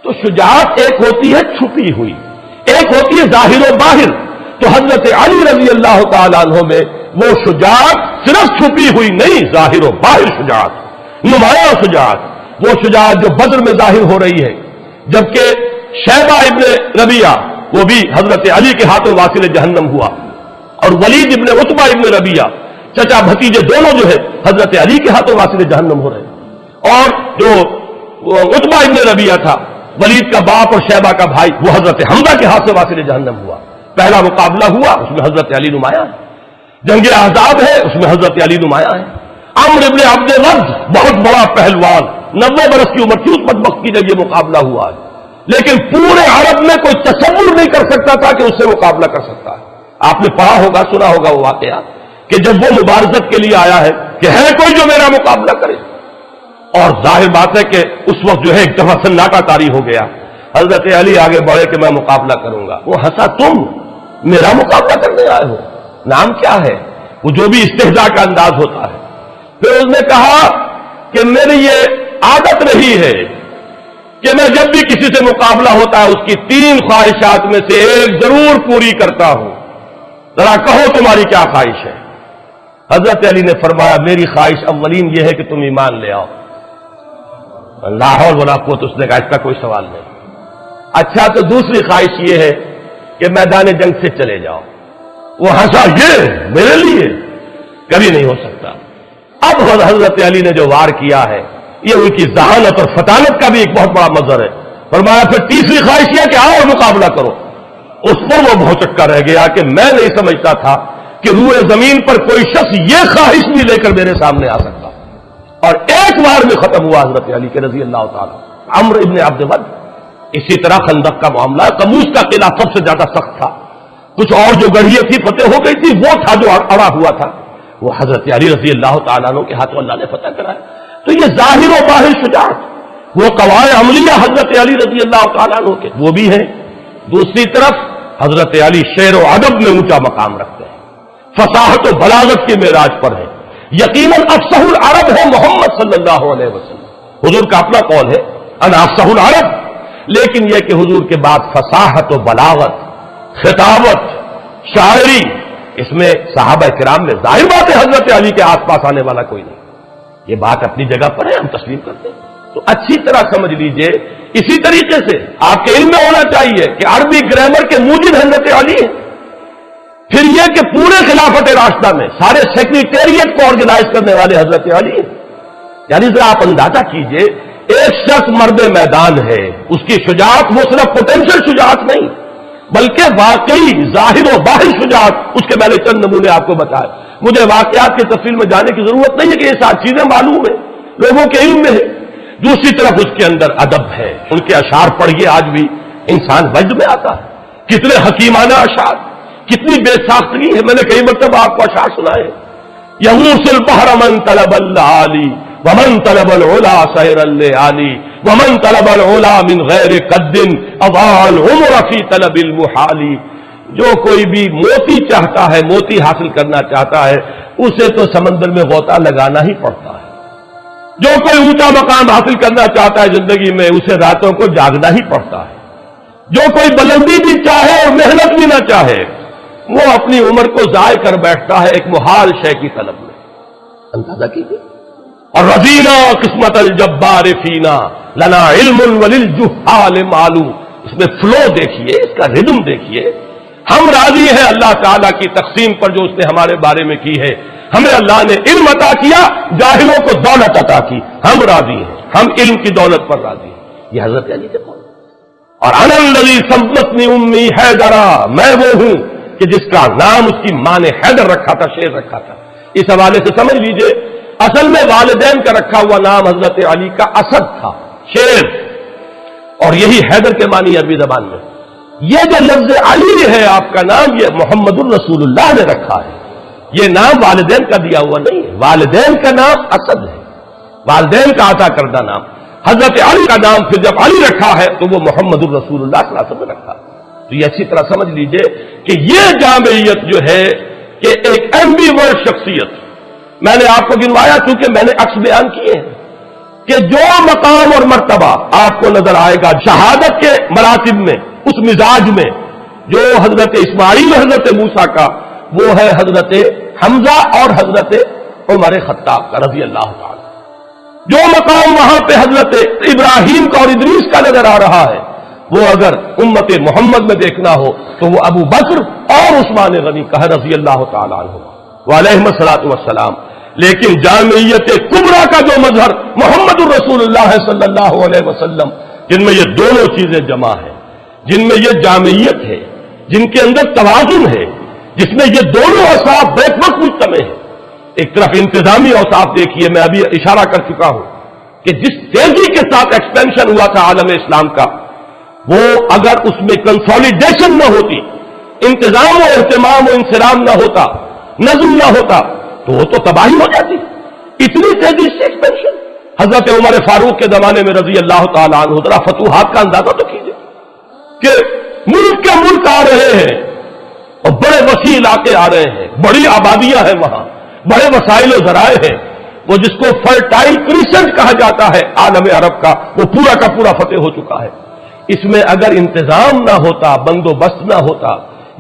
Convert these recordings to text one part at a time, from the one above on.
تو شجاعت ایک ہوتی ہے چھپی ہوئی، ایک ہوتی ہے ظاہر و باہر. تو حضرت علی رضی اللہ تعالیٰ عنہ میں وہ شجاعت صرف چھپی ہوئی نہیں، ظاہر و باہر شجاعت، نمایاں شجاعت، وہ شجاعت جو بدر میں ظاہر ہو رہی ہے. جبکہ شیبہ ابن ربیعہ وہ بھی حضرت علی کے ہاتھوں واصل جہنم ہوا، اور ولید ابن عتبہ ابن ربیعہ چچا بھتیجے دونوں جو ہے حضرت علی کے ہاتھوں واصل جہنم ہو رہے ہیں. اور جو عتبہ ابن ربیعہ تھا ولید کا باپ اور شیبہ کا بھائی، وہ حضرت حمزہ کے ہاتھ سے واصل جہنم ہوا. پہلا مقابلہ ہوا، اس میں حضرت علی نمایاں ہے. جنگ احزاب ہے، اس میں حضرت علی نمایاں ہے. عمرو ابن عبد الرز بہت بڑا پہلوان، 90 برس کی عمر تھی اس بدبخت کی جب یہ مقابلہ ہوا ہے، لیکن پورے عرب میں کوئی تصور نہیں کر سکتا تھا کہ اس سے مقابلہ کر سکتا ہے. آپ نے پڑھا ہوگا، سنا ہوگا وہ واقعہ کہ جب وہ مبارزت کے لیے آیا ہے کہ ہے کوئی جو میرا مقابلہ کرے، اور ظاہر بات ہے کہ اس وقت جو ہے ایک دفعہ سناٹا طاری ہو گیا. حضرت علی آگے بڑھے کہ میں مقابلہ کروں گا. وہ ہنسا، تم میرا مقابلہ کرنے آئے ہو؟ نام کیا ہے؟ وہ جو بھی استہزاء کا انداز ہوتا ہے. پھر اس نے کہا کہ میری یہ عادت رہی ہے کہ میں جب بھی کسی سے مقابلہ ہوتا ہے اس کی 3 خواہشات میں سے ایک ضرور پوری کرتا ہوں. ذرا کہو تمہاری کیا خواہش ہے؟ حضرت علی نے فرمایا میری خواہش اولین یہ ہے کہ تم ایمان لے آؤ. لا حول ولا قوت. اس نے کہا اس کا کوئی سوال نہیں. اچھا تو دوسری خواہش یہ ہے کہ میدان جنگ سے چلے جاؤ. وہ ہنسا، یہ میرے لیے کبھی نہیں ہو سکتا. اب حضرت علی نے جو وار کیا ہے یہ ان کی ذہانت اور فطانت کا بھی ایک بہت بڑا مظہر ہے. فرمایا پھر تیسری خواہش یہ کہ آؤ اور مقابلہ کرو. اس پر وہ بہت چکا رہ گیا کہ میں نہیں سمجھتا تھا کہ روئے زمین پر کوئی شخص یہ خواہش بھی لے کر میرے سامنے آ سکتا. اور ایک بار میں ختم ہوا حضرت علی کے رضی اللہ تعالیٰ. عمرو ابن عبد ود، اسی طرح خندق کا معاملہ، کموس کا قلعہ سب سے زیادہ سخت تھا. کچھ اور جو گڑھیاں تھی فتح ہو گئی تھی، وہ تھا جو اڑا ہوا تھا، وہ حضرت علی رضی اللہ تعالیٰ عنہ کے ہاتھوں اللہ نے فتح کرایا. تو یہ ظاہر و باہر شجاعت، وہ قواعد عملیہ حضرت علی رضی اللہ تعالیٰ عنہ کے وہ بھی ہیں. دوسری طرف حضرت علی شعر و ادب میں اونچا مقام رکھتے ہیں، فصاحت و بلاغت کے معراج پر ہے. یقیناً افصح العرب ہے محمد صلی اللہ علیہ وسلم. حضور کا اپنا قول ہے انا افصح العرب، لیکن یہ کہ حضور کے بعد فصاحت و بلاغت، خطابت، شاعری، اس میں صحابہ کرام میں ظاہر بات ہے حضرت علی کے آس پاس آنے والا کوئی نہیں. یہ بات اپنی جگہ پر ہے، ہم تسلیم کرتے ہیں. تو اچھی طرح سمجھ لیجئے. اسی طریقے سے آپ کے علم میں ہونا چاہیے کہ عربی گرامر کے موجد حضرت علی ہیں. پھر یہ کہ پورے خلافت راشدہ میں سارے سیکریٹریٹ کو آرگنائز کرنے والے حضرت علی ہیں. یعنی ذرا آپ اندازہ کیجئے، ایک شخص مرد میدان ہے، اس کی شجاعت وہ صرف پوٹینشل شجاعت نہیں بلکہ واقعی ظاہر و باہر شجاعت. اس کے میں نے چند نمونے آپ کو بتائے. مجھے واقعات کی تفصیل میں جانے کی ضرورت نہیں ہے کہ یہ ساری چیزیں معلوم ہیں، لوگوں کے علم میں ہے. دوسری طرف اس کے اندر ادب ہے. ان کے اشعار پڑھیے، آج بھی انسان وجد میں آتا ہے. کتنے حکیمانہ اشعار، کتنی بے ساختگی ہے. میں نے کئی مرتبہ آپ کو اشعار سنائے. یغوص البحر من طلب العالی ومن طلب العلا سیر الليالي ومن طلب العلا من غیر قد اضاع العمر في طلب المحال. جو کوئی بھی موتی چاہتا ہے، موتی حاصل کرنا چاہتا ہے، اسے تو سمندر میں غوطہ لگانا ہی پڑتا ہے. جو کوئی اونچا مقام حاصل کرنا چاہتا ہے زندگی میں، اسے راتوں کو جاگنا ہی پڑتا ہے. جو کوئی بلندی بھی چاہے اور محنت بھی نہ چاہے، وہ اپنی عمر کو ضائع کر بیٹھتا ہے ایک محال شے کی طلب میں. اندازہ کیجیے. اور رضینا قسمت الجبار فینا لنا علم وللجہال معلوم. اس میں فلو دیکھیے، اس کا ردم دیکھیے. ہم راضی ہیں اللہ تعالیٰ کی تقسیم پر جو اس نے ہمارے بارے میں کی ہے. ہمیں اللہ نے علم عطا کیا، جاہلوں کو دولت عطا کی. ہم راضی ہیں، ہم علم کی دولت پر راضی ہیں. یہ حضرت علی کے قول. اور انا الذی سمتنی امی حیدرا، میں وہ ہوں کہ جس کا نام اس کی ماں نے حیدر رکھا تھا، شیر رکھا تھا. اس حوالے سے سمجھ لیجئے اصل میں والدین کا رکھا ہوا نام حضرت علی کا اسد تھا، شیر، اور یہی حیدر کے معنی عربی زبان میں. یہ جو لفظ علی ہے آپ کا نام، یہ محمد الرسول اللہ نے رکھا ہے. یہ نام والدین کا دیا ہوا نہیں ہے. والدین کا نام اسد ہے، والدین کا عطا کردہ نام. حضرت علی کا نام پھر جب علی رکھا ہے تو وہ محمد الرسول اللہ صلی اللہ علیہ وسلم نے رکھا. تو یہ اچھی طرح سمجھ لیجئے کہ یہ جامعیت جو ہے کہ ایک ایمبی ورڈ شخصیت. میں نے آپ کو گنوایا چونکہ میں نے عکس بیان کیے ہیں کہ جو مقام اور مرتبہ آپ کو نظر آئے گا شہادت کے مراتب میں، اس مزاج میں، جو حضرت اسماعیل اور حضرت موسیٰ کا، وہ ہے حضرت حمزہ اور حضرت عمر خطاب کا رضی اللہ تعالی۔ جو مقام وہاں پہ حضرت ابراہیم کا اور ادریس کا نظر آ رہا ہے، وہ اگر امت محمد میں دیکھنا ہو تو وہ ابو بکر اور عثمان غنی کا ہے رضی اللہ تعالیٰ عنہ وعلیہم الصلاۃ والسلام۔ لیکن جامعیت کبریٰ کا جو مظہر محمد الرسول اللہ صلی اللہ علیہ وسلم، جن میں یہ دونوں چیزیں جمع ہیں، جن میں یہ جامعیت ہے، جن کے اندر توازن ہے، جس میں یہ دونوں اوصاف بیک وقت مجتمع ہیں۔ ایک طرف انتظامی اوصاف دیکھیے، میں ابھی اشارہ کر چکا ہوں کہ جس تیزی کے ساتھ ایکسپینشن ہوا تھا عالم اسلام کا، وہ اگر اس میں کنسولیڈیشن نہ ہوتی، انتظام و اہتمام و انسرام نہ ہوتا، نظم نہ ہوتا، تو وہ تو تباہی ہو جاتی۔ اتنی تیزی سے ایکسپینشن حضرت عمر فاروق کے زمانے میں رضی اللہ تعالیٰ عنہ، ذرا فتوحات کا اندازہ تو کیجیے کہ ملک کے ملک آ رہے ہیں اور بڑے وسیع علاقے آ رہے ہیں، بڑی آبادیاں ہیں وہاں، بڑے وسائل و ذرائع ہیں، وہ جس کو فرٹائل کریسنٹ کہا جاتا ہے عالم عرب کا، وہ پورا کا پورا فتح ہو چکا ہے۔ اس میں اگر انتظام نہ ہوتا، بندوبست نہ ہوتا،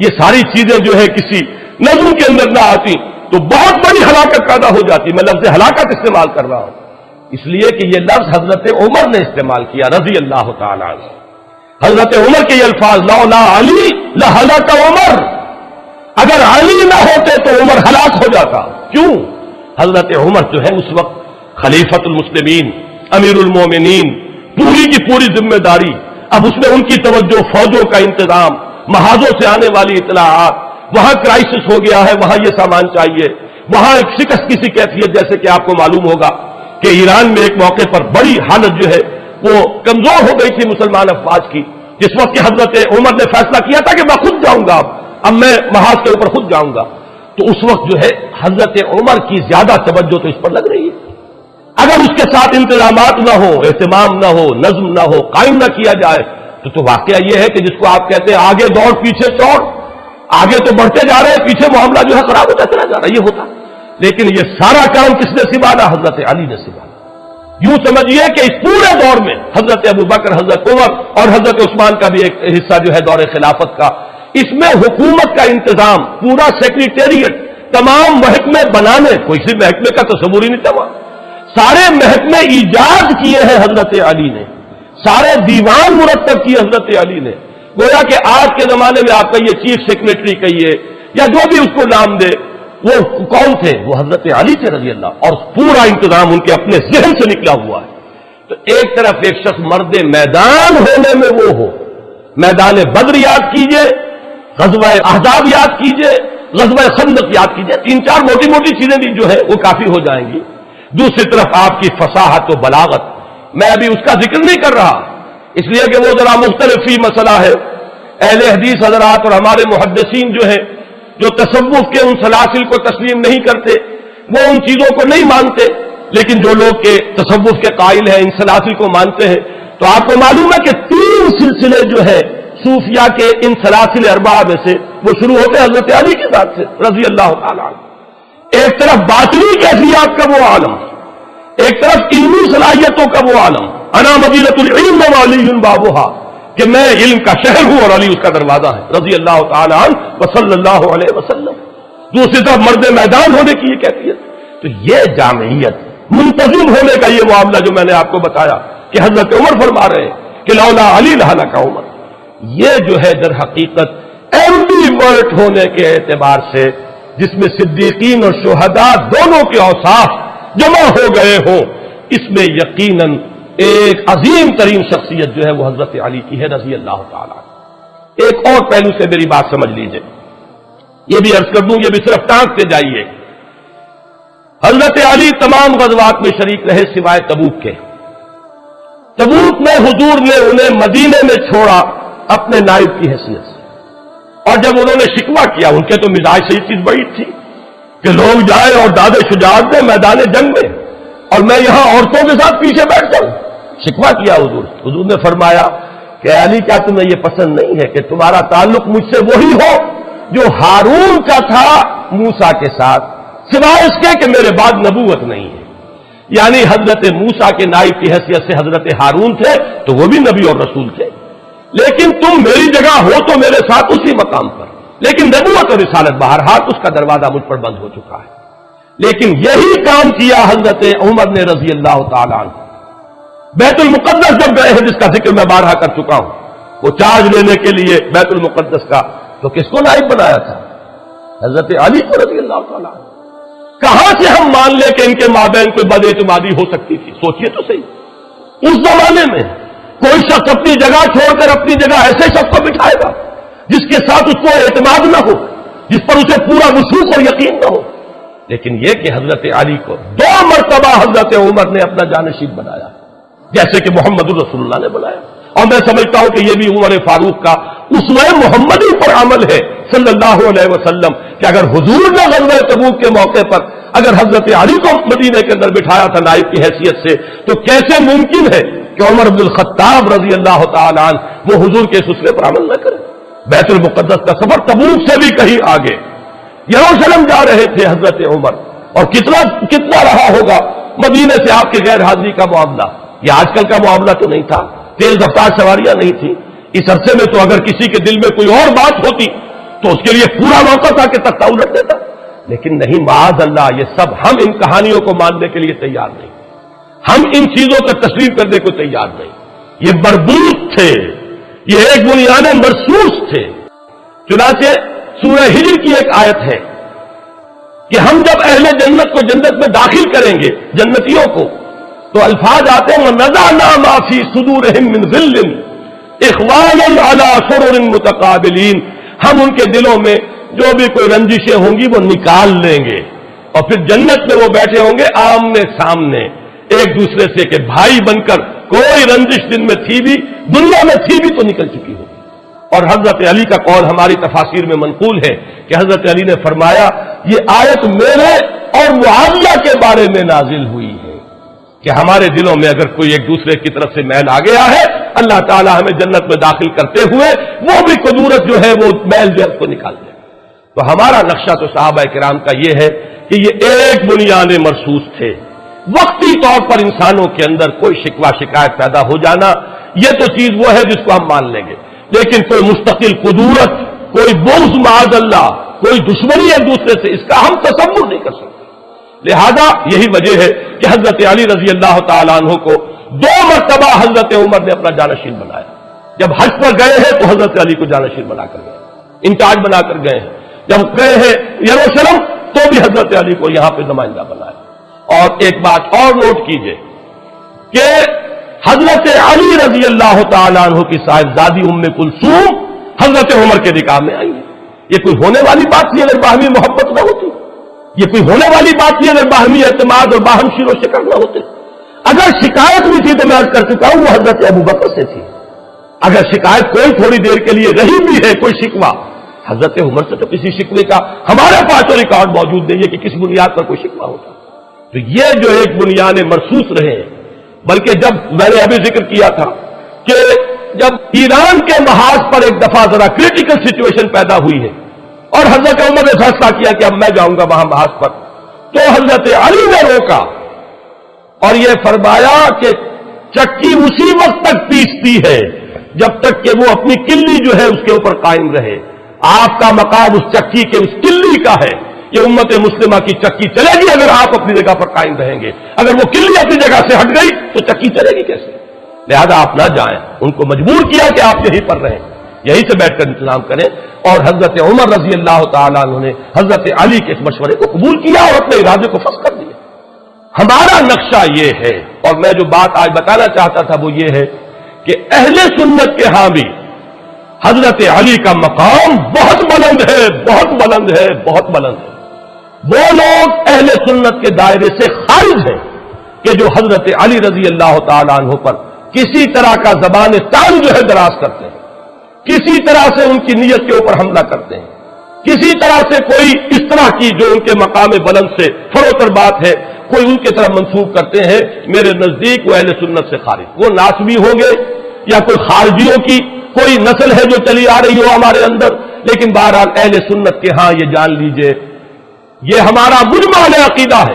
یہ ساری چیزیں جو ہے کسی نظم کے اندر نہ آتی تو بہت بڑی ہلاکت پیدا ہو جاتی۔ میں لفظ ہلاکت استعمال کر رہا ہوں اس لیے کہ یہ لفظ حضرت عمر نے استعمال کیا رضی اللہ تعالیٰ عنہ۔ حضرت عمر کے یہ الفاظ، لولا علی لہلک عمر، اگر علی نہ ہوتے تو عمر ہلاک ہو جاتا۔ کیوں؟ حضرت عمر جو ہے اس وقت خلیفۃ المسلمین، امیر المومنین، پوری کی پوری ذمہ داری، اب اس میں ان کی توجہ، فوجوں کا انتظام، محاذوں سے آنے والی اطلاعات، وہاں کرائسس ہو گیا ہے، وہاں یہ سامان چاہیے، وہاں ایک شکست کی سی کیفیت، جیسے کہ آپ کو معلوم ہوگا کہ ایران میں ایک موقع پر بڑی حالت جو ہے وہ کمزور ہو گئی تھی مسلمان افواج کی، جس وقت کہ حضرت عمر نے فیصلہ کیا تھا کہ میں خود جاؤں گا، اب میں محاذ کے اوپر خود جاؤں گا، تو اس وقت جو ہے حضرت عمر کی زیادہ توجہ تو اس پر لگ رہی ہے۔ اگر اس کے ساتھ انتظامات نہ ہو، اہتمام نہ ہو، نظم نہ ہو، قائم نہ کیا جائے تو واقعہ یہ ہے کہ جس کو آپ کہتے ہیں آگے دوڑ پیچھے چوڑ، آگے تو بڑھتے جا رہے ہیں، پیچھے معاملہ جو ہے خراب ہوتا چلا جا رہا ہے، یہ ہوتا۔ لیکن یہ سارا کام کس نے سنبھالا؟ حضرت علی نے سنبھالا۔ یوں سمجھیے کہ اس پورے دور میں حضرت ابو بکر، حضرت عمر اور حضرت عثمان کا بھی ایک حصہ جو ہے دور خلافت کا، اس میں حکومت کا انتظام، پورا سیکریٹریٹ، تمام محکمے بنانے، کوئی سی محکمے کا تصور ہی نہیں تھا، سارے محکمے ایجاد کیے ہیں حضرت علی نے، سارے دیوان مرتب کیے حضرت علی نے۔ گویا کہ آج کے زمانے میں آپ کا یہ چیف سیکریٹری کہیے یا جو بھی اس کو نام دے، وہ کون تھے؟ وہ حضرت علی تھے رضی اللہ، اور پورا انتظام ان کے اپنے ذہن سے نکلا ہوا ہے۔ تو ایک طرف ایک شخص مرد میدان ہونے میں وہ ہو، میدان بدر یاد کیجئے، غزوہ احزاب یاد کیجئے، غزوہ خندق یاد کیجئے، 3-4 موٹی موٹی چیزیں بھی جو ہے وہ کافی ہو جائیں گی۔ دوسری طرف آپ کی فصاحت و بلاغت، میں ابھی اس کا ذکر نہیں کر رہا اس لیے کہ وہ ذرا مختلف فی مسئلہ ہے۔ اہل حدیث حضرات اور ہمارے محدثین جو ہیں، جو تصوف کے ان سلاسل کو تسلیم نہیں کرتے، وہ ان چیزوں کو نہیں مانتے، لیکن جو لوگ کے تصوف کے قائل ہیں، ان سلاسل کو مانتے ہیں، تو آپ کو معلوم ہے کہ 3 سلسلے جو ہے صوفیہ کے ان سلاسل اربعہ میں سے وہ شروع ہوتے ہیں حضرت علی کے ذات سے رضی اللہ تعالیٰ عنہ۔ ایک طرف باطنی کیفیات کا وہ عالم، ایک طرف علمی صلاحیتوں کا وہ عالم، انا مدینۃ العلم وعلی بابھا، کہ میں علم کا شہر ہوں اور علی اس کا دروازہ ہے رضی اللہ تعالیٰ عنہ وصلی اللہ علیہ وسلم۔ دوسری طرف مرد میدان ہونے کی یہ کیفیت، تو یہ جامعیت، منتظم ہونے کا یہ معاملہ جو میں نے آپ کو بتایا کہ حضرت عمر فرما رہے ہیں کہ لولا علی لہلک عمر، یہ جو ہے در حقیقت ایمبیورٹ ہونے کے اعتبار سے، جس میں صدیقین اور شہداء دونوں کے اوصاف جمع ہو گئے ہوں، اس میں یقیناً ایک عظیم ترین شخصیت جو ہے وہ حضرت علی کی ہے رضی اللہ تعالیٰ۔ ایک اور پہلو سے میری بات سمجھ لیجئے، یہ بھی عرض کر دوں، یہ بھی صرف ٹانکتے جائیے۔ حضرت علی تمام غزوات میں شریک رہے سوائے تبوک کے۔ تبوک میں حضور نے انہیں مدینے میں چھوڑا اپنے نائب کی حیثیت سے، اور جب انہوں نے شکوہ کیا، ان کے تو مزاج سے یہ چیز بڑی تھی کہ لوگ جائیں اور داد شجاعت دیں میدان جنگ میں، اور میں یہاں عورتوں کے ساتھ پیچھے بیٹھ جاؤں۔ شکوہ کیا حضور نے فرمایا کہ علی کیا تمہیں یہ پسند نہیں ہے کہ تمہارا تعلق مجھ سے وہی ہو جو ہارون کا تھا موسیٰ کے ساتھ، سوائے اس کے کہ میرے بعد نبوت نہیں ہے۔ یعنی حضرت موسیٰ کے نائب کی حیثیت سے حضرت ہارون تھے تو وہ بھی نبی اور رسول تھے، لیکن تم میری جگہ ہو تو میرے ساتھ اسی مقام پر، لیکن نبوت اور رسالت بہرحال اس کا دروازہ مجھ پر بند ہو چکا ہے۔ لیکن یہی کام کیا حضرت عمر نے رضی اللہ تعالیٰ عنہ۔ بیت المقدس جب گئے ہیں، جس کا ذکر میں بارہا کر چکا ہوں، وہ چارج لینے کے لیے بیت المقدس کا تو کس کو نائب بنایا تھا؟ حضرت علی کو رضی اللہ تعالیٰ عنہ۔ کہاں سے ہم مان لیں کہ ان کے مابین کوئی بد اعتمادی ہو سکتی تھی؟ سوچئے تو صحیح، اس زمانے میں کوئی شخص اپنی جگہ چھوڑ کر اپنی جگہ ایسے شخص کو بٹھائے گا جس کے ساتھ اس کو اعتماد نہ ہو، جس پر اسے پورا وثوق اور یقین نہ ہو؟ لیکن یہ کہ حضرت علی کو 2 مرتبہ حضرت عمر نے اپنا جانشین بنایا، جیسے کہ محمد الرسول اللہ نے بنایا۔ اور میں سمجھتا ہوں کہ یہ بھی عمر فاروق کا اسوہ محمدی پر عمل ہے صلی اللہ علیہ وسلم، کہ اگر حضور نے غزوہ تبوک کے موقع پر اگر حضرت علی کو مدینے کے اندر بٹھایا تھا نائب کی حیثیت سے، تو کیسے ممکن ہے کہ عمر بن الخطاب رضی اللہ تعالیٰ عنہ وہ حضور کے اس اسوے پر عمل نہ کرے؟ بیت المقدس کا سفر تبوک سے بھی کہیں آگے، یروشلم جا رہے تھے حضرت عمر، اور کتنا رہا ہوگا مدینے سے آپ کی غیر حاضری کا معاملہ۔ یہ آج کل کا معاملہ تو نہیں تھا، تیز رفتار سواریاں نہیں تھی۔ اس عرصے میں تو اگر کسی کے دل میں کوئی اور بات ہوتی تو اس کے لیے پورا موقع تھا کہ تختہ الٹ دیتا، لیکن نہیں، معاذ اللہ، یہ سب ہم ان کہانیوں کو ماننے کے لیے تیار نہیں، ہم ان چیزوں کا تسلیم کرنے کو تیار نہیں۔ یہ مربوط تھے، یہ ایک بنیاد مرصوص تھے۔ چنانچہ سورہ ہجر کی ایک آیت ہے کہ ہم جب اہل جنت کو جنت میں داخل کریں گے، جنتیوں کو، تو الفاظ آتے ہیں وَنَزَعْنَا مَا فِي صُدُورِهِم مِّن غِلٍّ إِخْوَانًا عَلَىٰ سُرُرٍ مُتَقَابِلِينَ، ہم ان کے دلوں میں جو بھی کوئی رنجشیں ہوں گی وہ نکال لیں گے، اور پھر جنت میں وہ بیٹھے ہوں گے آمنے سامنے ایک دوسرے سے، کہ بھائی بن کر کوئی رنجش دن میں تھی بھی، دنیا میں تھی بھی تو نکل چکی ہوگی۔ اور حضرت علی کا قول ہماری تفاسیر میں منقول ہے کہ حضرت علی نے فرمایا یہ آیت میرے اور معاویہ کے بارے میں نازل ہوئی ہے کہ ہمارے دلوں میں اگر کوئی ایک دوسرے کی طرف سے میل آ گیا ہے، اللہ تعالی ہمیں جنت میں داخل کرتے ہوئے وہ بھی قدورت جو ہے وہ میل جو ہے اس کو نکال دے۔ تو ہمارا نقشہ تو صحابہ کرام کا یہ ہے کہ یہ ایک بنیاد مرصوص تھے۔ وقتی طور پر انسانوں کے اندر کوئی شکوہ شکایت پیدا ہو جانا، یہ تو چیز وہ ہے جس کو ہم مان لیں گے، لیکن کوئی مستقل قدورت، کوئی بغض معاذ اللہ، کوئی دشمنی ایک دوسرے سے، اس کا ہم تصور نہیں کر سکتے۔ لہذا یہی وجہ ہے کہ حضرت علی رضی اللہ تعالیٰ عنہ کو 2 مرتبہ حضرت عمر نے اپنا جانشین بنایا۔ جب حج پر گئے ہیں تو حضرت علی کو جانشین بنا کر گئے، انچارج بنا کر گئے ہیں۔ جب گئے ہیں یروشلم تو بھی حضرت علی کو یہاں پہ نمائندہ بنایا۔ اور ایک بات اور نوٹ کیجئے کہ حضرت علی رضی اللہ تعالیٰ عنہ کی صاحبزادی ام کلثوم حضرت عمر کے نکاح میں آئی ہے۔ یہ کوئی ہونے والی بات نہیں اگر باہمی محبت نہ ہوتی، یہ کوئی ہونے والی بات نہیں اگر باہمی اعتماد اور باہم شیر و شکر نہ ہوتے۔ اگر شکایت بھی تھی تو میں عرض کر چکا ہوں وہ حضرت ابوبکر سے تھی، اگر شکایت کوئی تھوڑی دیر کے لیے رہی بھی ہے، کوئی شکوہ، حضرت عمر سے تو کسی شکوے کا ہمارے پاس تو ریکارڈ موجود نہیں ہے کہ کس بنیاد پر کوئی شکوہ ہوتا۔ تو یہ جو ایک بنیاد مرصوص رہے ہیں، بلکہ جب میں نے ابھی ذکر کیا تھا کہ جب ایران کے محاذ پر ایک دفعہ ذرا کریٹیکل سچویشن پیدا ہوئی ہے اور حضرت عمر نے فیصلہ کیا کہ اب میں جاؤں گا وہاں محاذ پر، تو حضرت علی نے روکا اور یہ فرمایا کہ چکی اسی وقت تک پیستی ہے جب تک کہ وہ اپنی کلی جو ہے اس کے اوپر قائم رہے۔ آپ کا مقام اس چکی کے اس کلی کا ہے، یہ امت مسلمہ کی چکی چلے گی اگر آپ اپنی جگہ پر قائم رہیں گے، اگر وہ کلی اپنی جگہ سے ہٹ گئی تو چکی چلے گی کیسے؟ لہذا آپ نہ جائیں، ان کو مجبور کیا کہ آپ یہیں پر رہیں، یہیں سے بیٹھ کر انتظام کریں۔ اور حضرت عمر رضی اللہ تعالیٰ عنہ نے حضرت علی کے اس مشورے کو قبول کیا اور اپنے ارادے کو فسخ کر دیا۔ ہمارا نقشہ یہ ہے، اور میں جو بات آج بتانا چاہتا تھا وہ یہ ہے کہ اہل سنت کے ہاں بھی حضرت علی کا مقام بہت بلند ہے، بہت بلند ہے، بہت بلند ہے۔ وہ لوگ اہل سنت کے دائرے سے خارج ہیں کہ جو حضرت علی رضی اللہ تعالیٰ عنہ پر کسی طرح کا زبان تان جو ہے دراز کرتے ہیں، کسی طرح سے ان کی نیت کے اوپر حملہ کرتے ہیں، کسی طرح سے کوئی اس طرح کی جو ان کے مقام بلند سے فروتر بات ہے کوئی ان کی طرف منسوخ کرتے ہیں، میرے نزدیک وہ اہل سنت سے خارج، وہ ناسبی ہوں گے یا کوئی خارجیوں کی کوئی نسل ہے جو چلی آ رہی ہو ہمارے اندر، لیکن بہرحال اہل سنت کے ہاں یہ جان لیجئے یہ ہمارا مجمع عقیدہ ہے،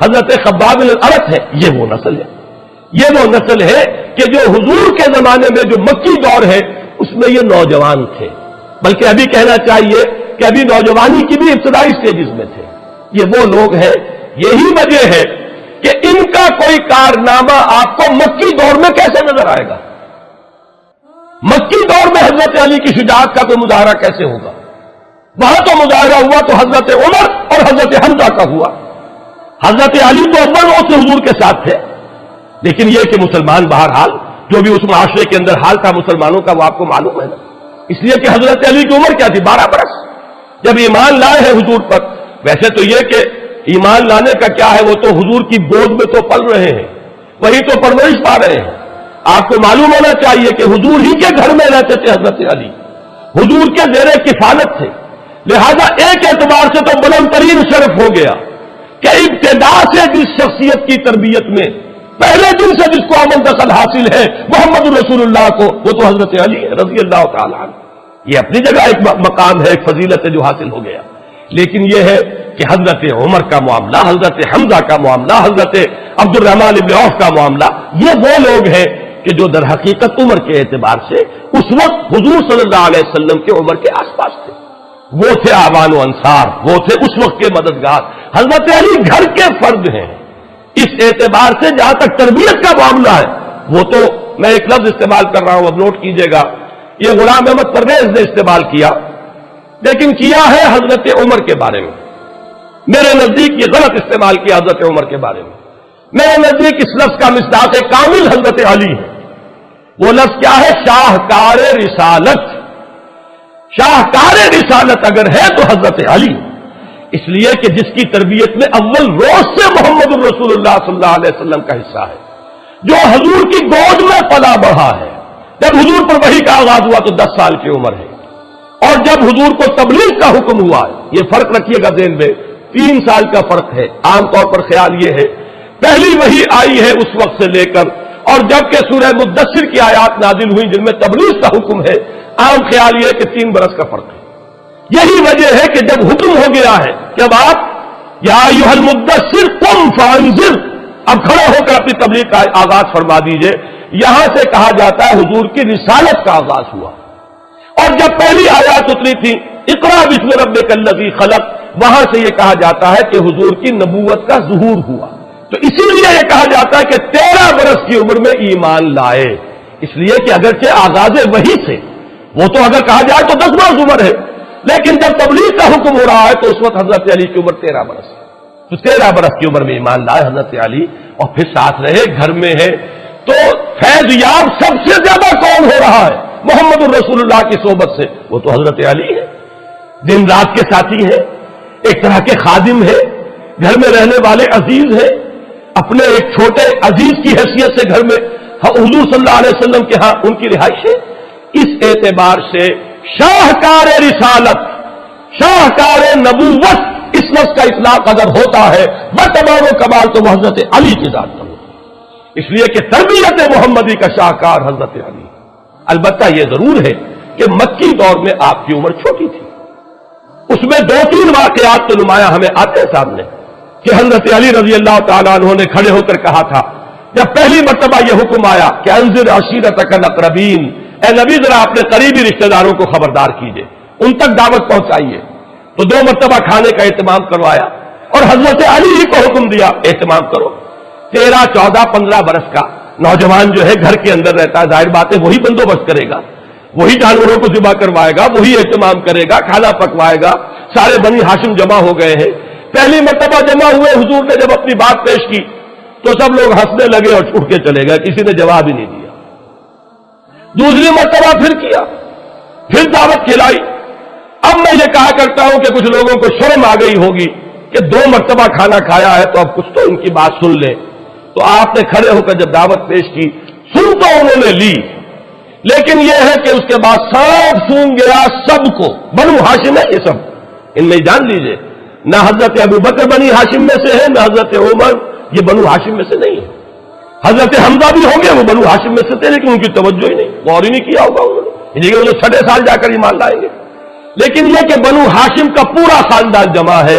حضرت خباب بن الارت ہے، یہ وہ نسل ہے، یہ وہ نسل ہے کہ جو حضور کے زمانے میں جو مکی دور ہے اس میں یہ نوجوان تھے، بلکہ ابھی کہنا چاہیے کہ ابھی نوجوانی کی بھی ابتدائی سٹیجز میں تھے۔ یہ وہ لوگ ہیں، یہی وجہ ہے کہ ان کا کوئی کارنامہ آپ کو مکی دور میں کیسے نظر آئے گا؟ مکی دور میں حضرت علی کی شجاعت کا کوئی مظاہرہ کیسے ہوگا؟ وہاں تو مظاہرہ ہوا تو حضرت عمر اور حضرت حمزہ کا ہوا۔ حضرت علی تو اول روز سے حضور کے ساتھ تھے، لیکن یہ کہ مسلمان بہرحال جو بھی اس معاشرے کے اندر حال تھا مسلمانوں کا وہ آپ کو معلوم ہے نا، اس لیے کہ حضرت علی کی عمر کیا تھی؟ 12 برس جب ایمان لائے ہیں حضور پر۔ ویسے تو یہ کہ ایمان لانے کا کیا ہے، وہ تو حضور کی گود میں تو پل رہے ہیں، وہی تو پرورش پا رہے ہیں۔ آپ کو معلوم ہونا چاہیے کہ حضور ہی کے گھر میں رہتے تھے حضرت علی، حضور کے زیر کفالت تھے، لہذا ایک اعتبار سے تو بلند ترین شرف ہو گیا کہ ابتدا سے جس شخصیت کی تربیت میں پہلے دن سے جس کو امن دخل حاصل ہے محمد رسول اللہ کو، وہ تو حضرت علی ہے رضی اللہ تعالیٰ عنہ۔ یہ اپنی جگہ ایک مقام ہے، ایک فضیلت ہے جو حاصل ہو گیا، لیکن یہ ہے کہ حضرت عمر کا معاملہ، حضرت حمزہ کا معاملہ، حضرت عبد الرحمن بن عوف کا معاملہ، یہ وہ لوگ ہیں کہ جو در حقیقت عمر کے اعتبار سے اس وقت حضور صلی اللہ علیہ وسلم کے عمر کے آس پاس تھے، وہ تھے آوان و انصار، وہ تھے اس وقت کے مددگار۔ حضرت علی گھر کے فرد ہیں، اس اعتبار سے جہاں تک تربیت کا معاملہ ہے وہ تو میں ایک لفظ استعمال کر رہا ہوں، اب نوٹ کیجئے گا، یہ غلام احمد پرویز نے استعمال کیا، لیکن کیا ہے حضرت عمر کے بارے میں۔ میرے نزدیک یہ غلط استعمال کیا حضرت عمر کے بارے میں۔ میرے نزدیک اس لفظ کا مصداق کامل حضرت علی ہے۔ وہ لفظ کیا ہے؟ شاہکار رسالت۔ شاہکار رسالت اگر ہے تو حضرت علی، اس لیے کہ جس کی تربیت میں اول روز سے محمد الرسول اللہ صلی اللہ علیہ وسلم کا حصہ ہے، جو حضور کی گود میں پلا بڑھا ہے۔ جب حضور پر وحی کا آغاز ہوا تو 10 سال کی عمر ہے، اور جب حضور کو تبلیغ کا حکم ہوا ہے، یہ فرق رکھیے گا ذہن میں، 3 سال کا فرق ہے۔ عام طور پر خیال یہ ہے پہلی وحی آئی ہے اس وقت سے لے کر، اور جب کہ سورہ مدثر کی آیات نازل ہوئی جن میں تبلیغ کا حکم ہے، عام خیال یہ ہے کہ 3 برس کا فرق ہے۔ یہی وجہ ہے کہ جب حکم ہو گیا ہے کہ اب آپ یا ایھا المدثر قم فانذر، اب کھڑے ہو کر اپنی تبلیغ کا آغاز فرما دیجئے، یہاں سے کہا جاتا ہے حضور کی رسالت کا آغاز ہوا۔ اور جب پہلی آیات اتری تھی اقرا بسم ربک الذی خلق، وہاں سے یہ کہا جاتا ہے کہ حضور کی نبوت کا ظہور ہوا، تو اسی لیے یہ کہا جاتا ہے کہ 13 برس کی عمر میں ایمان لائے، اس لیے کہ اگرچہ آغاز وحی سے وہ تو اگر کہا جائے تو 10 برس عمر ہے، لیکن جب تبلیغ کا حکم ہو رہا ہے تو اس وقت حضرت علی کی عمر 13 برس ہے، تو 13 برس کی عمر میں ایمان لائے حضرت علی، اور پھر ساتھ رہے، گھر میں ہے۔ تو فیض یاب سب سے زیادہ کون ہو رہا ہے محمد الرسول اللہ کی صحبت سے؟ وہ تو حضرت علی ہے، دن رات کے ساتھی ہیں، ایک طرح کے خادم ہیں، گھر میں رہنے والے عزیز ہیں، اپنے ایک چھوٹے عزیز کی حیثیت سے گھر میں حضور صلی اللہ علیہ وسلم کے ہاں ان کی رہائش ہے۔ اس اعتبار سے شاہکار رسالت، شاہکار نبوت، اس لفظ کا اطلاق اگر ہوتا ہے بتمام و کمال تو وہ حضرت علی کی ذات پر ہوتا ہے، اس لیے کہ تربیت محمدی کا شاہکار حضرت علی۔ البتہ یہ ضرور ہے کہ مکی دور میں آپ کی عمر چھوٹی تھی، اس میں 2-3 واقعات تو نمایاں ہمیں آتے ہیں سامنے کہ حضرت علی رضی اللہ تعالیٰ عنہ نے کھڑے ہو کر کہا تھا جب پہلی مرتبہ یہ حکم آیا کہ انذر عشیرتک الاقربین، اے نبی ذرا اپنے قریبی رشتہ داروں کو خبردار کیجئے، ان تک دعوت پہنچائیے، تو 2 مرتبہ کھانے کا اہتمام کروایا اور حضرت علی ہی کو حکم دیا اہتمام کرو۔ 13, 14, 15 برس کا نوجوان جو ہے گھر کے اندر رہتا ہے، ظاہر بات ہے وہی بندوبست کرے گا، وہی جانوروں کو ذبح کروائے گا، وہی اہتمام کرے گا، کھانا پکوائے گا۔ سارے بنی ہاشم جمع ہو گئے ہیں، پہلی مرتبہ جمع ہوئے، حضور نے جب اپنی بات پیش کی تو سب لوگ ہنسنے لگے اور اٹھ کے چلے گئے، کسی نے جواب ہی نہیں دیا۔ دوسری مرتبہ پھر کیا، پھر دعوت کھلائی۔ اب میں یہ کہا کرتا ہوں کہ کچھ لوگوں کو شرم آ گئی ہوگی کہ 2 مرتبہ کھانا کھایا ہے تو اب کچھ تو ان کی بات سن لیں، تو آپ نے کھڑے ہو کر جب دعوت پیش کی سن تو انہوں نے لی، لیکن یہ ہے کہ اس کے بعد سب سن گیا، سب کو بنو ہاشم ہے یہ سب، ان میں جان لیجئے نہ حضرت ابو بکر بنی ہاشم میں سے ہے، نہ حضرت عمر یہ بنو ہاشم میں سے نہیں ہے۔ حضرت حمزہ بھی ہوں گے، وہ بنو ہاشم میں سے تھے لیکن ان کی توجہ ہی نہیں، غور ہی نہیں کیا ہوگا انہوں نے، وہ 6 سال جا کر ایمان لائیں گے۔ لیکن یہ کہ بنو ہاشم کا پورا خاندان جمع ہے،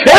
6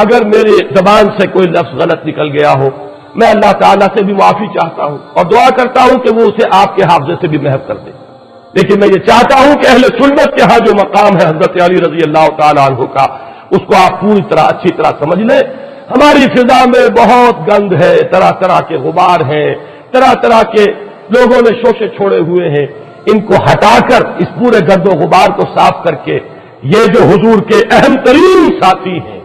اگر میری زبان سے کوئی لفظ غلط نکل گیا ہو میں اللہ تعالیٰ سے بھی معافی چاہتا ہوں اور دعا کرتا ہوں کہ وہ اسے آپ کے حافظے سے بھی محو کر دے. لیکن میں یہ چاہتا ہوں کہ اہل سنت کے ہاں جو مقام ہے حضرت علی رضی اللہ تعالیٰ عنہ کا، اس کو آپ پوری طرح اچھی طرح سمجھ لیں. ہماری فضا میں بہت گند ہے، طرح طرح کے غبار ہیں، طرح طرح کے لوگوں نے شوشے چھوڑے ہوئے ہیں. ان کو ہٹا کر اس پورے گرد و غبار کو صاف کر کے یہ جو حضور کے اہم ترین ساتھی ہیں،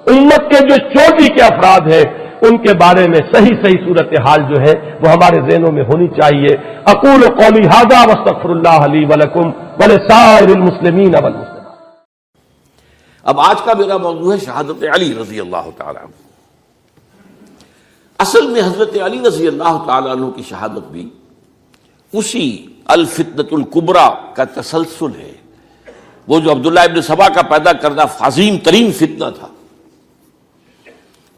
امت کے جو چوٹی کے افراد ہیں، ان کے بارے میں صحیح صورتحال جو ہے وہ ہمارے ذہنوں میں ہونی چاہیے. اقول قولی ھذا واستغفر اللہ لی ولکم ولسائر المسلمین والمسلمات. اب آج کا میرا موضوع ہے شہادت علی رضی اللہ تعالیٰ عنہ. اصل میں حضرت علی رضی اللہ تعالیٰ عنہ کی شہادت بھی اسی الفتنۃ الکبریٰ کا تسلسل ہے. وہ جو عبداللہ ابن سبا کا پیدا کردہ عظیم ترین فتنہ تھا،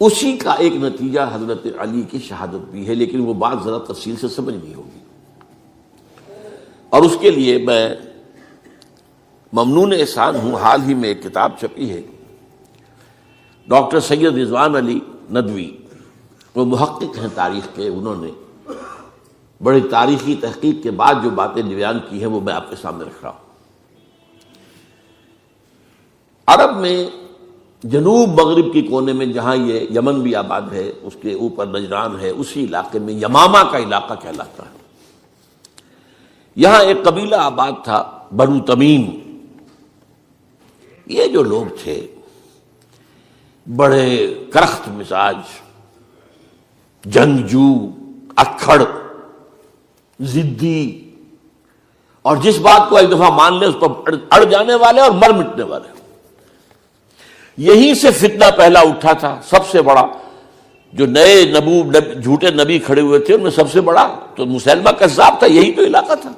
اسی کا ایک نتیجہ حضرت علی کی شہادت بھی ہے. لیکن وہ بات ذرا تفصیل سے سمجھنی ہوگی، اور اس کے لیے میں ممنون احسان ہوں. حال ہی میں ایک کتاب چھپی ہے، ڈاکٹر سید رضوان علی ندوی، وہ محقق ہیں تاریخ کے. انہوں نے بڑی تاریخی تحقیق کے بعد جو باتیں بیان کی ہیں وہ میں آپ کے سامنے رکھ رہا ہوں. عرب میں جنوب مغرب کی کونے میں جہاں یہ یمن بھی آباد ہے، اس کے اوپر نجران ہے، اسی علاقے میں یمامہ کا علاقہ کہلاتا ہے. یہاں ایک قبیلہ آباد تھا، بنو تمیم. یہ جو لوگ تھے بڑے کرخت مزاج، جنگجو، اکھڑ، ضدی، اور جس بات کو ایک دفعہ مان لیں اس پر اڑ جانے والے اور مر مٹنے والے. یہیں سے فتنہ پہلا اٹھا تھا. سب سے بڑا جو نئے جھوٹے نبی کھڑے ہوئے تھے ان میں سب سے بڑا تو مسیلمہ کذاب تھا. یہی تو علاقہ تھا،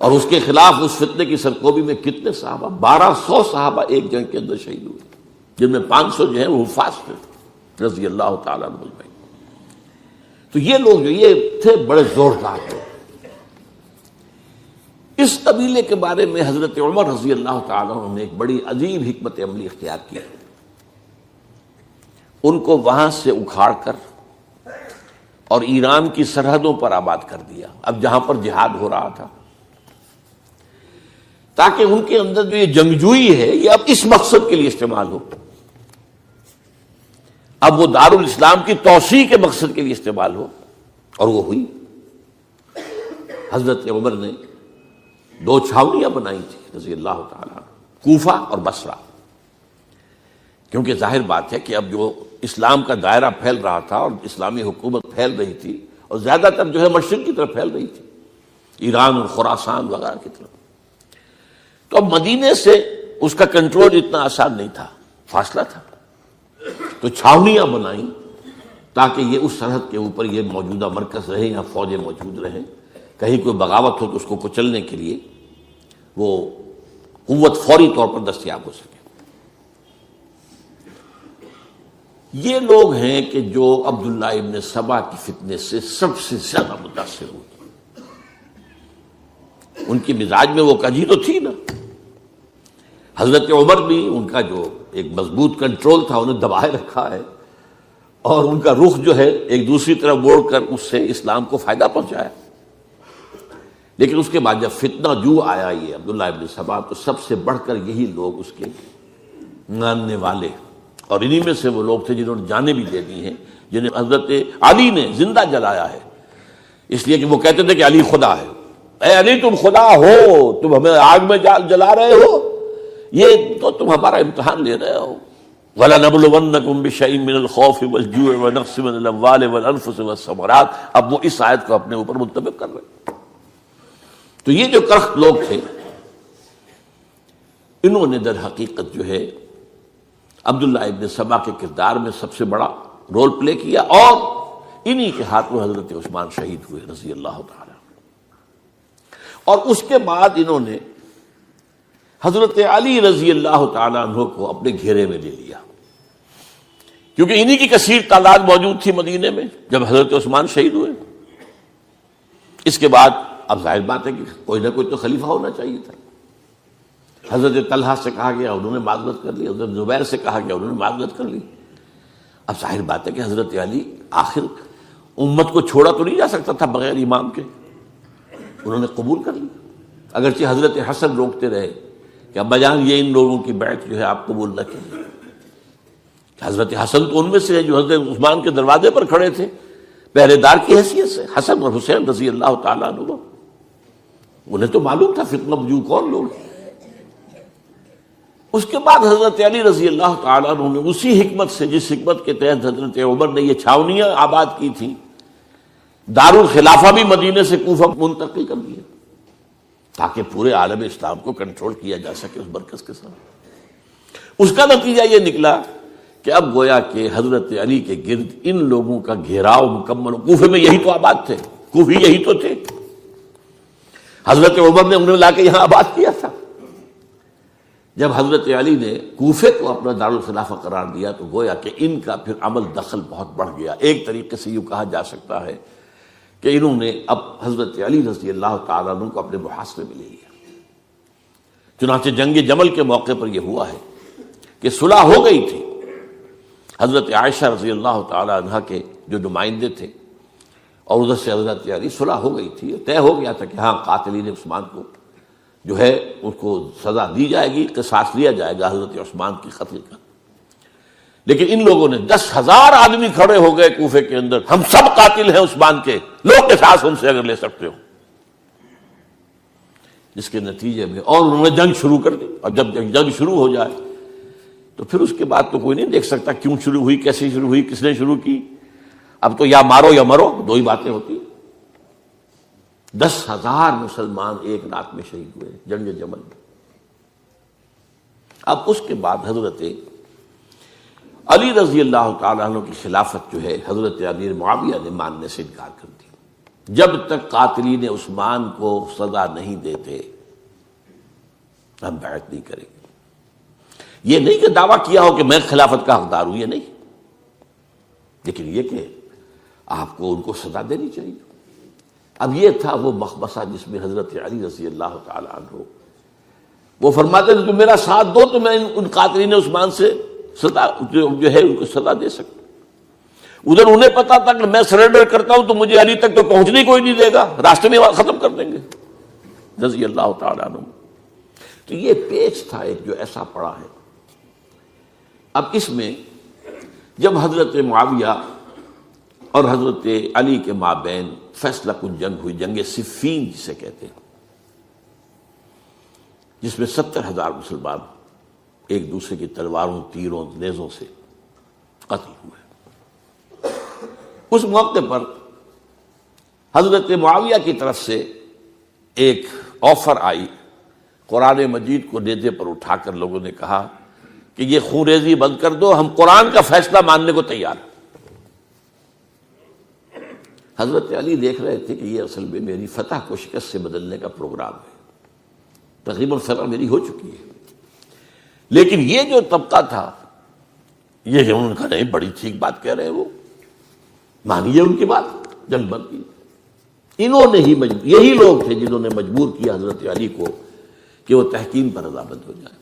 اور اس کے خلاف اس فتنے کی سرکوبی میں کتنے صحابہ، 1200 صحابہ ایک جنگ کے اندر شہید ہوئے، جن میں 500 جو ہیں وہ حفاظ تھے رضی اللہ تعالیٰ عنہ. تو یہ لوگ جو یہ تھے بڑے زوردار تھے. اس قبیلے کے بارے میں حضرت عمر رضی اللہ تعالیٰ عنہ نے ایک بڑی عجیب حکمت عملی اختیار کی. ان کو وہاں سے اکھاڑ کر اور ایران کی سرحدوں پر آباد کر دیا، اب جہاں پر جہاد ہو رہا تھا، تاکہ ان کے اندر جو یہ جنگجوئی ہے یہ اب اس مقصد کے لیے استعمال ہو. اب وہ دارالاسلام کی توسیع کے مقصد کے لیے استعمال ہو، اور وہ ہوئی. حضرت عمر نے 2 چھاونیاں بنائی تھی رضی اللہ تعالیٰ، کوفہ اور بصرہ. کیونکہ ظاہر بات ہے کہ اب جو اسلام کا دائرہ پھیل رہا تھا اور اسلامی حکومت پھیل رہی تھی، اور زیادہ تر جو ہے مشرق کی طرف پھیل رہی تھی، ایران اور خراسان وغیرہ کی طرف. تو اب مدینے سے اس کا کنٹرول اتنا آسان نہیں تھا، فاصلہ تھا. تو چھاونیاں بنائیں تاکہ یہ اس سرحد کے اوپر یہ موجودہ مرکز رہے، یا فوجیں موجود رہیں، کہیں کوئی بغاوت ہو تو اس کو کچلنے کے لیے وہ قوت فوری طور پر دستیاب ہو سکے. یہ لوگ ہیں کہ جو عبداللہ ابن سبا کی فتنے سے سب سے زیادہ متاثر ہوئے. ان کی مزاج میں وہ کجی تو تھی نا. حضرت عمر بھی ان کا جو ایک مضبوط کنٹرول تھا انہیں دبائے رکھا ہے، اور ان کا رخ جو ہے ایک دوسری طرف موڑ کر اس سے اسلام کو فائدہ پہنچایا. لیکن اس کے بعد جب فتنہ جو آیا یہ عبداللہ ابن سبا، تو سب سے بڑھ کر یہی لوگ اس کے ماننے والے، اور انہی میں سے وہ لوگ تھے جنہوں نے جانیں بھی دے دی ہیں، جنہیں حضرت علی نے زندہ جلایا ہے. اس لیے کہ وہ کہتے تھے کہ علی خدا ہے. اے علی تم خدا ہو، تم ہمیں آگ میں جلا رہے ہو، یہ تو تم ہمارا امتحان لے رہے ہو. وَلَنَبْلُوَنَّكُمْ بِشَيْءٍ مِّنَ الْخَوْفِ وَالْجُوعِ وَنَقْصٍ مِّنَ الْأَمْوَالِ وَالْأَنفُسِ وَالثَّمَرَاتِ. اب وہ اس آیت کو اپنے اوپر منطبق کر رہے ہیں. تو یہ جو کرخت لوگ تھے، انہوں نے در حقیقت جو ہے عبداللہ ابن سبا کے کردار میں سب سے بڑا رول پلے کیا، اور انہی کے ہاتھوں حضرت عثمان شہید ہوئے رضی اللہ تعالی. اور اس کے بعد انہوں نے حضرت علی رضی اللہ تعالیٰ عنہ کو اپنے گھیرے میں لے لیا، کیونکہ انہی کی کثیر تعداد موجود تھی مدینے میں جب حضرت عثمان شہید ہوئے. اس کے بعد اب ظاہر بات ہے کہ کوئی نہ کوئی تو خلیفہ ہونا چاہیے تھا. حضرت طلحہ سے کہا گیا انہوں نے معذرت کر لی، حضرت زبیر سے کہا گیا انہوں نے معذرت کر لی۔ اب ظاہر بات ہے کہ حضرت علی آخر امت کو چھوڑا تو نہیں جا سکتا تھا بغیر امام کے، انہوں نے قبول کر لی، اگرچہ حضرت حسن روکتے رہے کہ ابا جان یہ ان لوگوں کی بیعت جو ہے آپ قبول نہ کریں۔ حضرت حسن تو ان میں سے ہیں جو حضرت عثمان کے دروازے پر کھڑے تھے پہرے دار کی حیثیت سے، حسن اور حسین رضی اللہ تعالیٰ عنہ، انہیں تو معلوم تھا فتنہ جو کون لوگ ہیں۔ اس کے بعد حضرت علی رضی اللہ تعالیٰ عنہ نے اسی حکمت سے جس حکمت کے تحت حضرت عمر نے یہ چھاونیاں آباد کی تھیں، دارالخلافہ بھی مدینے سے کوفہ منتقل کر دیا تاکہ پورے عالم اسلام کو کنٹرول کیا جا سکے اس مرکز کے ساتھ۔ اس کا نتیجہ یہ نکلا کہ اب گویا کہ حضرت علی کے گرد ان لوگوں کا گھیراؤ مکمل، کوفے میں یہی تو آباد تھے، کوفی یہی تو تھے، حضرت عمر نے انہیں لا کے یہاں آباد کیا تھا۔ جب حضرت علی نے کوفے کو اپنا دارالخلافہ قرار دیا تو گویا کہ ان کا پھر عمل دخل بہت بڑھ گیا۔ ایک طریقے سے یوں کہا جا سکتا ہے کہ انہوں نے اب حضرت علی رضی اللہ تعالیٰ عنہ کو اپنے محاصرے میں لے لیا۔ چنانچہ جنگ جمل کے موقع پر یہ ہوا ہے کہ صلح ہو گئی تھی، حضرت عائشہ رضی اللہ تعالیٰ عنہ کے جو نمائندے تھے اور ادھر سے حضرت علی، صلح ہو گئی تھی، طے ہو گیا تھا کہ ہاں قاتلین عثمان کو جو ہے اس کو سزا دی جائے گی، قصاص لیا جائے گا حضرت عثمان کی قتل کا۔ لیکن ان لوگوں نے 10,000 آدمی کھڑے ہو گئے کوفے کے اندر، ہم سب قاتل ہیں عثمان کے، لو قصاص ہم سے اگر لے سکتے ہو، جس کے نتیجے میں اور انہوں نے جنگ شروع کر دی۔ اور جب جنگ شروع ہو جائے تو پھر اس کے بعد تو کوئی نہیں دیکھ سکتا کیوں شروع ہوئی، کیسے شروع ہوئی، کس نے شروع کی، اب تو یا مارو یا مرو، دو ہی باتیں ہوتی۔ 10,000 مسلمان ایک رات میں شہید ہوئے جنگ جمل میں۔ اب اس کے بعد حضرت علی رضی اللہ تعالیٰ عنہ کی خلافت جو ہے حضرت امیر معاویہ نے ماننے سے انکار کر دیا۔ جب تک قاتلین عثمان کو سزا نہیں دیتے ہم بیعت نہیں کریں گے۔ یہ نہیں کہ دعویٰ کیا ہو کہ میں خلافت کا حقدار ہوں، یہ نہیں، لیکن یہ کہ آپ کو ان کو سزا دینی چاہیے۔ اب یہ تھا وہ مخمصہ جس میں حضرت علی رضی اللہ تعالیٰ عنہ وہ فرماتے تھے کہ میرا ساتھ دو تو میں ان قاتلین عثمان سے سزا جو ہے ان کو سزا دے سکتا۔ ادھر انہیں پتا تھا کہ میں سرنڈر کرتا ہوں تو مجھے علی تک تو پہنچنے کوئی نہیں دے گا، راستے میں ختم کر دیں گے رضی اللہ تعالیٰ عنہ۔ تو یہ پیچ تھا ایک جو ایسا پڑا ہے۔ اب اس میں جب حضرت معاویہ اور حضرت علی کے مابین فیصلہ کن جنگ ہوئی، جنگ صفین جسے کہتے ہیں، جس میں 70,000 مسلمان ایک دوسرے کی تلواروں، تیروں، نیزوں سے قتل ہوئے۔ اس موقع پر حضرت معاویہ کی طرف سے ایک آفر آئی، قرآن مجید کو نیزے پر اٹھا کر لوگوں نے کہا کہ یہ خون ریزی بند کر دو، ہم قرآن کا فیصلہ ماننے کو تیار ہیں۔ حضرت علی دیکھ رہے تھے کہ یہ اصل میں میری فتح کو شکست سے بدلنے کا پروگرام ہے، تقریباً فتح میری ہو چکی ہے، لیکن یہ جو طبقہ تھا یہ انہوں نے کہا نہیں بڑی ٹھیک بات کہہ رہے ہیں، وہ مانیے ان کی بات، جنگ بند کی۔ انہوں نے ہی یہی لوگ تھے جنہوں نے مجبور کیا حضرت علی کو کہ وہ تحکیم پر رضامند ہو جائے۔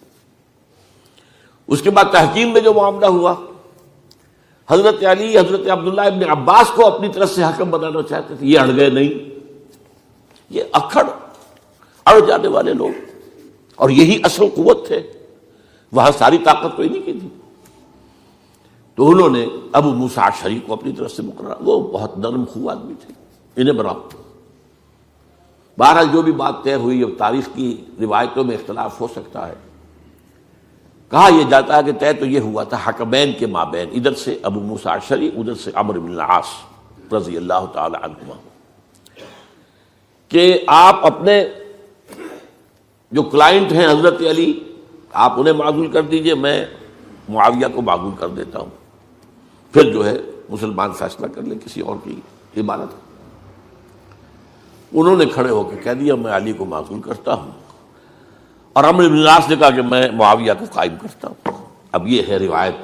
اس کے بعد تحکیم میں جو معاملہ ہوا، حضرت علی حضرت عبداللہ ابن عباس کو اپنی طرف سے حکم بنانا چاہتے تھے، یہ اڑ گئے نہیں، یہ اڑ جانے والے لوگ، اور یہی اصل قوت تھے، وہاں ساری طاقت تو انہیں کی تھی۔ تو انہوں نے ابو موسیٰ اشعری کو اپنی طرف سے مقرر، وہ بہت نرم خو آدمی تھے، انہیں بناؤ۔ بہرحال جو بھی بات طے ہوئی، اب تاریخ کی روایتوں میں اختلاف ہو سکتا ہے، کہا یہ جاتا ہے کہ طے تو یہ ہوا تھا حکمین کے مابین، ادھر سے ابو موسیٰ اشعری، ادھر سے عمرو بن العاص رضی اللہ تعالی عنہما، کہ آپ اپنے جو کلائنٹ ہیں حضرت علی آپ انہیں معزول کر دیجئے، میں معاویہ کو معزول کر دیتا ہوں، پھر جو ہے مسلمان فیصلہ کر لیں کسی اور کی عبادت۔ انہوں نے کھڑے ہو کے کہہ دیا میں علی کو معزول کرتا ہوں، اور عمرو بن العاص نے کہا کہ میں معاویہ کو قائم کرتا ہوں۔ اب یہ ہے روایت،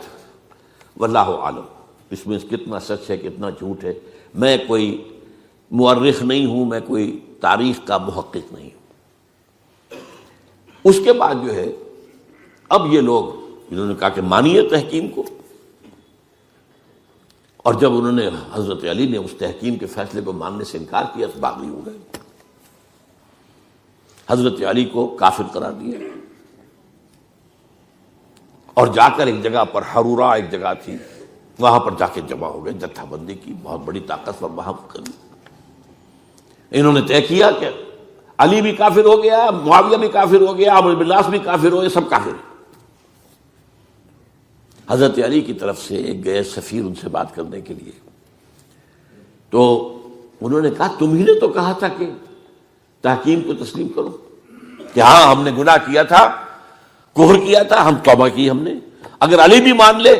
واللہ عالم اس میں کتنا سچ ہے کتنا جھوٹ ہے، میں کوئی مورخ نہیں ہوں، میں کوئی تاریخ کا محقق نہیں ہوں۔ اس کے بعد جو ہے اب یہ لوگ انہوں نے کہا کہ مانیے تحکیم کو، اور جب انہوں نے حضرت علی نے اس تحکیم کے فیصلے کو ماننے سے انکار کیا تو باغی ہو گئے، حضرت علی کو کافر قرار دیا، اور جا کر ایک جگہ پر حرورا ایک جگہ تھی وہاں پر جا کے جمع ہو گئے، جتھا بندی کی، بہت بڑی طاقت پر وہاں کری۔ انہوں نے طے کیا کہ علی بھی کافر ہو گیا، معاویہ بھی کافر ہو گیا، عمرو بن العاص بھی کافر ہو گئے، سب کافر ہیں۔ حضرت علی کی طرف سے ایک گئے سفیر ان سے بات کرنے کے لیے، تو انہوں نے کہا تم ہی نے تو کہا تھا کہ تحکیم کو تسلیم کرو، کہ ہاں ہم نے گناہ کیا تھا، کفر کیا تھا، ہم توبہ کی ہم نے، اگر علی بھی مان لے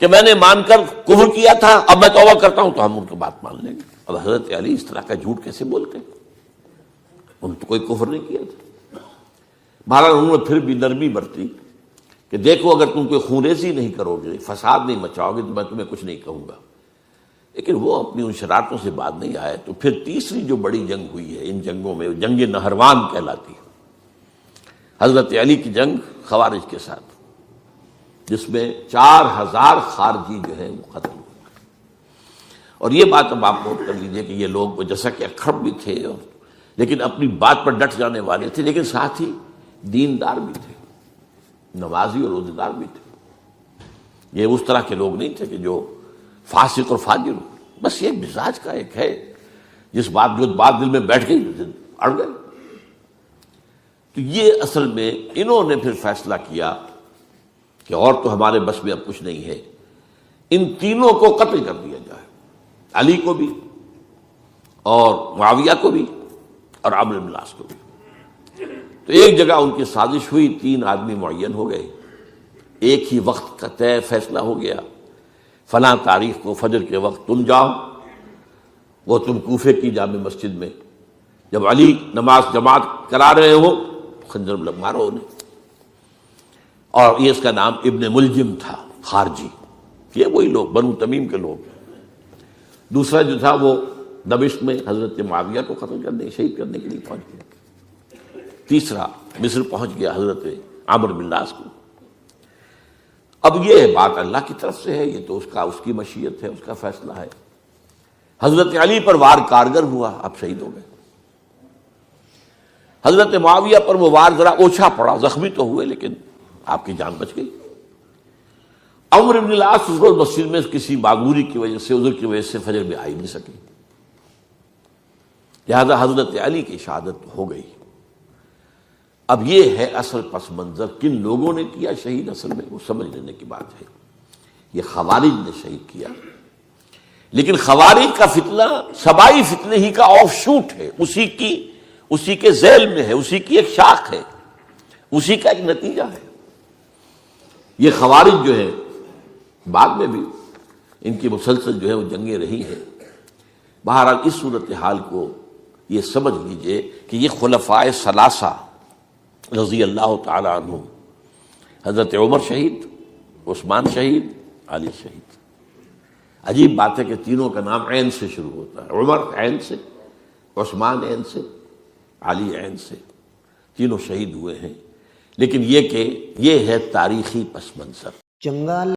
کہ میں نے مان کر کفر کیا تھا اب میں توبہ کرتا ہوں تو ہم ان کی بات مان لیں گے۔ اب حضرت علی اس طرح کا جھوٹ کیسے بولتے، انہوں نے تو کوئی کفر نہیں کیا تھا۔ بہرحال انہوں نے پھر بھی نرمی برتی کہ دیکھو اگر تم کوئی خونریزی نہیں کرو گے، فساد نہیں مچاؤ گے تو میں تمہیں کچھ نہیں کہوں گا، لیکن وہ اپنی ان شرارتوں سے بعد نہیں آئے۔ تو پھر تیسری جو بڑی جنگ ہوئی ہے ان جنگوں میں، جنگ نہروان کہلاتی ہے، حضرت علی کی جنگ خوارج کے ساتھ، جس میں 4000 خارجی جو ہیں وہ قتل ہوئے۔ اور یہ بات اب آپ نوٹ کر لیجئے کہ یہ لوگ جیسا کہ اکھڑ بھی تھے لیکن اپنی بات پر ڈٹ جانے والے تھے، لیکن ساتھ ہی دیندار بھی تھے، نمازی اور روزے دار بھی تھے۔ یہ اس طرح کے لوگ نہیں تھے کہ جو فاسق اور فاجر ہو، بس یہ مزاج کا ایک ہے جس جو بات دل میں بیٹھ گئی اڑ گئے۔ تو یہ اصل میں انہوں نے پھر فیصلہ کیا کہ اور تو ہمارے بس میں اب کچھ نہیں ہے، ان تینوں کو قتل کر دیا جائے، علی کو بھی اور معاویہ کو بھی اور عمرو بن العاص کو بھی۔ تو ایک جگہ ان کی سازش ہوئی، 3 آدمی معین ہو گئے، ایک ہی وقت کا طے فیصلہ ہو گیا، فلاں تاریخ کو فجر کے وقت تم جاؤ، وہ تم کوفے کی جامع مسجد میں، جب علی نماز جماعت کرا رہے ہو خنجر مارو انہیں۔ اور یہ اس کا نام ابن ملجم تھا، خارجی، یہ وہی لوگ بنو تمیم کے لوگ۔ دوسرا جو تھا وہ دمشق میں حضرت معاویہ کو قتل کرنے شہید کرنے کے لیے پہنچ گیا۔ تیسرا مصر پہنچ گیا حضرت عمرو بن العاص کو۔ اب یہ بات اللہ کی طرف سے ہے، یہ تو اس کی مشیت ہے، اس کا فیصلہ ہے۔ حضرت علی پر وار کارگر ہوا، اب شہید ہو گئے۔ حضرت معاویہ پر وہ وار ذرا اوچھا پڑا، زخمی تو ہوئے لیکن آپ کی جان بچ گئی۔ عمرو بن العاص اس روز مسجد میں کسی معذوری کی وجہ سے، عذر کی وجہ سے فجر میں آ ہی نہیں سکے، لہذا حضرت علی کی شہادت ہو گئی۔ اب یہ ہے اصل پس منظر، کن لوگوں نے کیا شہید، اصل میں وہ سمجھ لینے کی بات ہے۔ یہ خوارج نے شہید کیا، لیکن خوارج کا فتنہ سبائی فتنے ہی کا آف شوٹ ہے، اسی کے ذیل میں ہے، اسی کی ایک شاخ ہے، اسی کا ایک نتیجہ ہے۔ یہ خوارج جو ہے بعد میں بھی ان کی مسلسل جو ہے وہ جنگیں رہی ہیں۔ بہرحال اس صورتحال کو یہ سمجھ لیجئے کہ یہ خلفائے ثلاثہ رضی اللہ تعالی عنہ، حضرت عمر شہید، عثمان شہید، علی شہید۔ عجیب بات ہے کہ تینوں کا نام عین سے شروع ہوتا ہے، عمر عین سے، عثمان عین سے، علی عین سے، تینوں شہید ہوئے ہیں۔ لیکن یہ کہ یہ ہے تاریخی پس منظر۔ جنگال